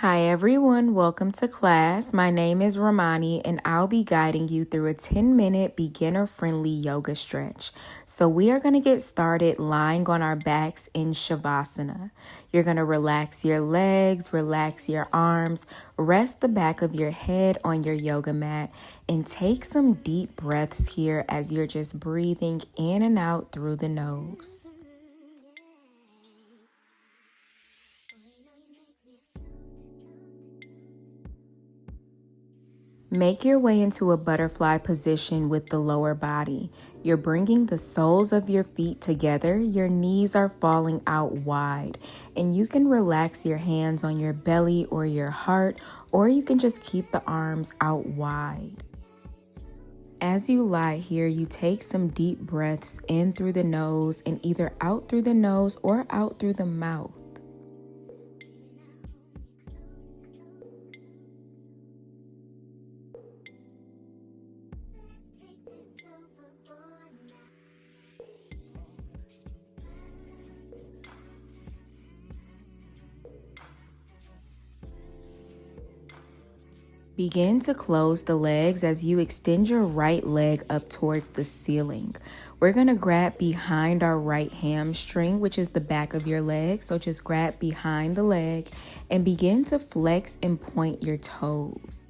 Hi everyone, welcome to class. My name is Ramani and I'll be guiding you through a 10-minute beginner-friendly yoga stretch. So we are going to get started lying on our backs in Shavasana. You're going to relax your legs, relax your arms, rest the back of your head on your yoga mat, and take some deep breaths here as you're just breathing in and out through the nose. Make your way into a butterfly position with the lower body. You're bringing the soles of your feet together, your knees are falling out wide, and you can relax your hands on your belly or your heart, or you can just keep the arms out wide. As you lie here, you take some deep breaths in through the nose and either out through the nose or out through the mouth. Begin to close the legs as you extend your right leg up towards the ceiling. We're going to grab behind our right hamstring, which is the back of your leg. So just grab behind the leg and begin to flex and point your toes.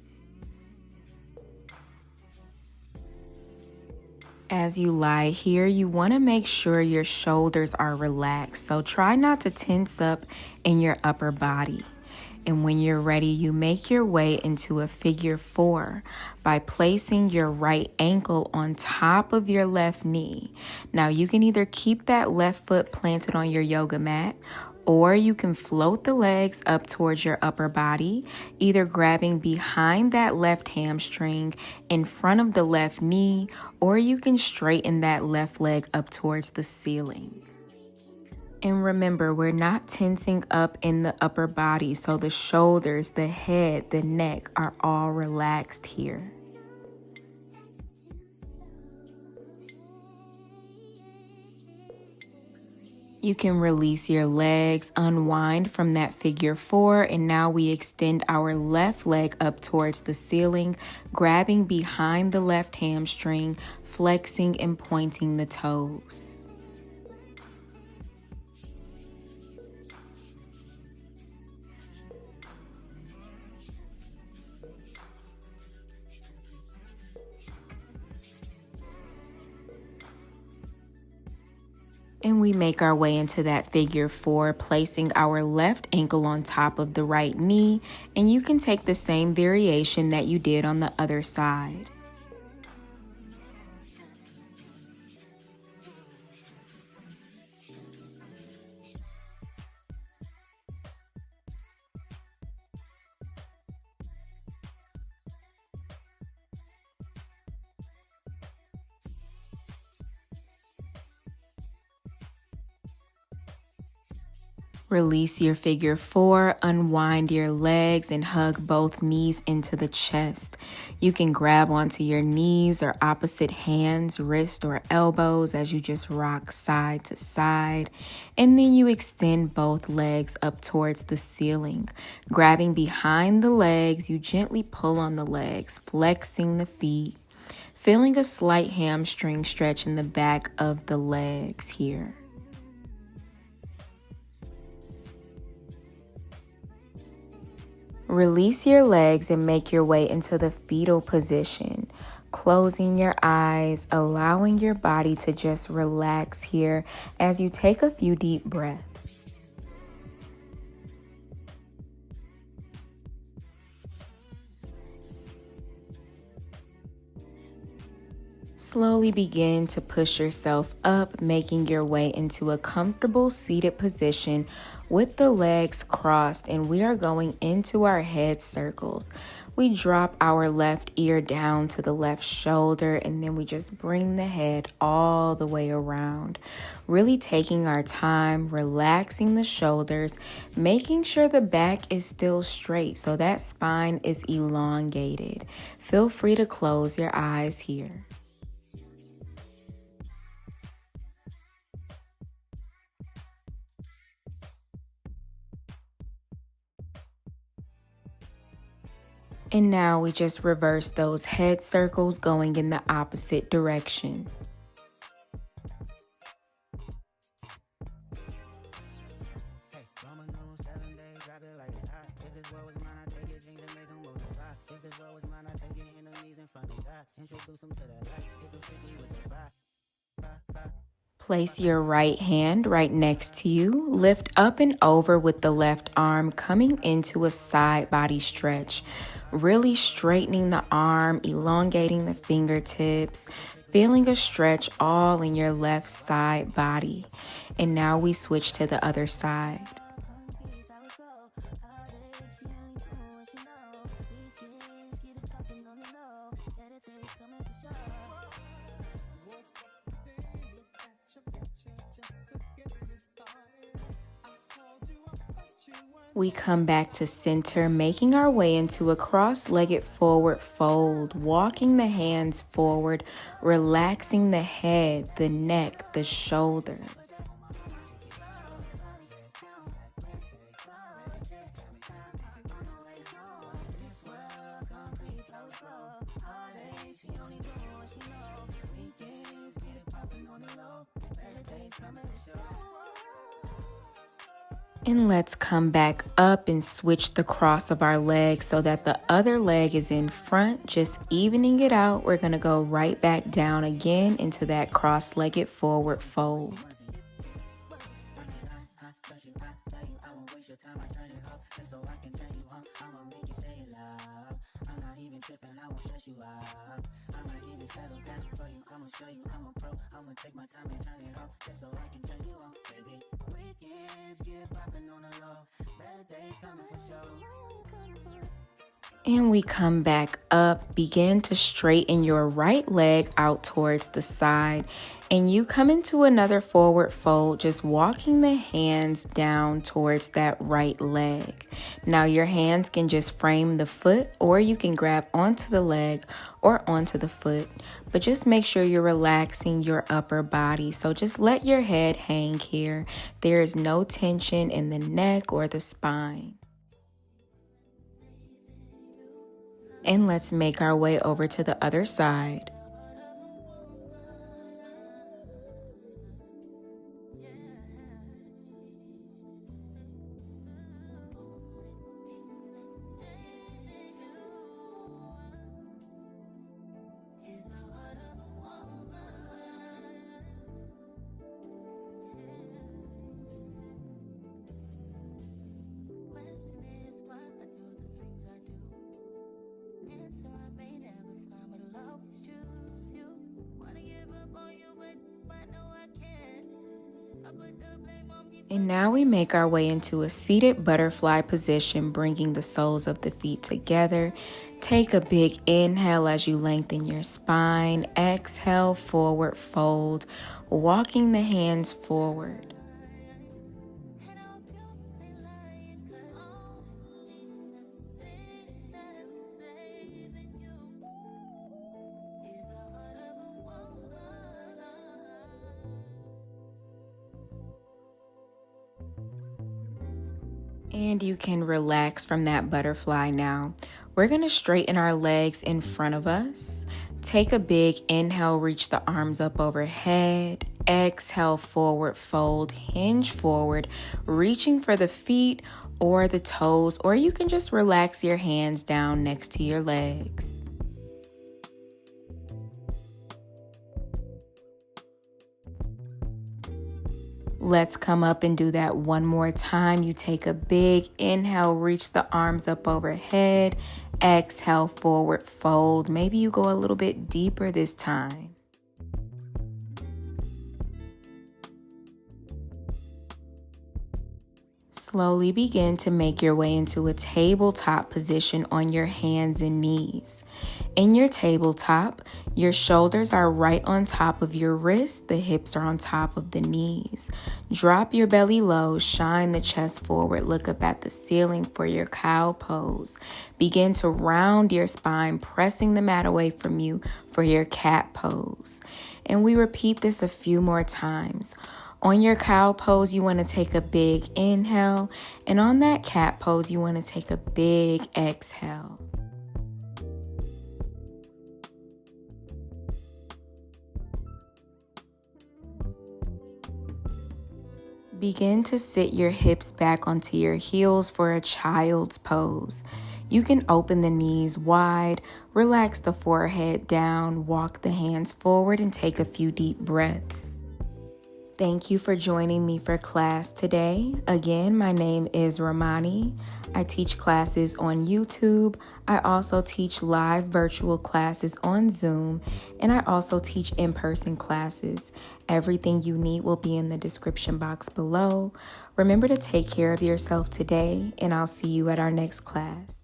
As you lie here, you want to make sure your shoulders are relaxed. So try not to tense up in your upper body. And when you're ready, you make your way into a figure 4 by placing your right ankle on top of your left knee. Now you can either keep that left foot planted on your yoga mat, or you can float the legs up towards your upper body, either grabbing behind that left hamstring in front of the left knee, or you can straighten that left leg up towards the ceiling. And remember, we're not tensing up in the upper body, so the shoulders, the head, the neck are all relaxed here. You can release your legs, unwind from that figure 4, and now we extend our left leg up towards the ceiling, grabbing behind the left hamstring, flexing and pointing the toes. And we make our way into that figure 4, placing our left ankle on top of the right knee, and you can take the same variation that you did on the other side. Release your figure 4, unwind your legs, and hug both knees into the chest. You can grab onto your knees or opposite hands, wrists, or elbows as you just rock side to side. And then you extend both legs up towards the ceiling. Grabbing behind the legs, you gently pull on the legs, flexing the feet, feeling a slight hamstring stretch in the back of the legs here. Release your legs and make your way into the fetal position, closing your eyes, allowing your body to just relax here as you take a few deep breaths. Slowly begin to push yourself up, making your way into a comfortable seated position with the legs crossed, and we are going into our head circles. We drop our left ear down to the left shoulder, and then we just bring the head all the way around. Really taking our time, relaxing the shoulders, making sure the back is still straight so that spine is elongated. Feel free to close your eyes here. And now we just reverse those head circles going in the opposite direction. Place your right hand right next to you. Lift up and over with the left arm, coming into a side body stretch. Really straightening the arm, elongating the fingertips, feeling a stretch all in your left side body. And now we switch to the other side. We come back to center, making our way into a cross-legged forward fold, walking the hands forward, relaxing the head, the neck, the shoulders. And let's come back up and switch the cross of our leg so that the other leg is in front, just evening it out. We're going to go right back down again into that cross-legged forward fold. And we come back up, begin to straighten your right leg out towards the side, and you come into another forward fold, just walking the hands down towards that right leg. Now your hands can just frame the foot, or you can grab onto the leg or onto the foot, but just make sure you're relaxing your upper body. So just let your head hang here. There is no tension in the neck or the spine. And let's make our way over to the other side. And now we make our way into a seated butterfly position, bringing the soles of the feet together. Take a big inhale as you lengthen your spine. Exhale, forward fold, walking the hands forward. And you can relax from that butterfly now. We're going to straighten our legs in front of us. Take a big inhale, reach the arms up overhead. Exhale, forward fold, hinge forward, reaching for the feet or the toes, or you can just relax your hands down next to your legs. Let's come up and do that one more time. You take a big inhale, reach the arms up overhead. Exhale, forward fold. Maybe you go a little bit deeper this time. Slowly begin to make your way into a tabletop position on your hands and knees. In your tabletop, your shoulders are right on top of your wrists, the hips are on top of the knees. Drop your belly low, shine the chest forward, look up at the ceiling for your cow pose. Begin to round your spine, pressing the mat away from you for your cat pose. And we repeat this a few more times. On your cow pose, you want to take a big inhale, and on that cat pose, you want to take a big exhale. Begin to sit your hips back onto your heels for a child's pose. You can open the knees wide, relax the forehead down, walk the hands forward, and take a few deep breaths. Thank you for joining me for class today. Again, my name is Ramani. I teach classes on YouTube. I also teach live virtual classes on Zoom, and I also teach in-person classes. Everything you need will be in the description box below. Remember to take care of yourself today, and I'll see you at our next class.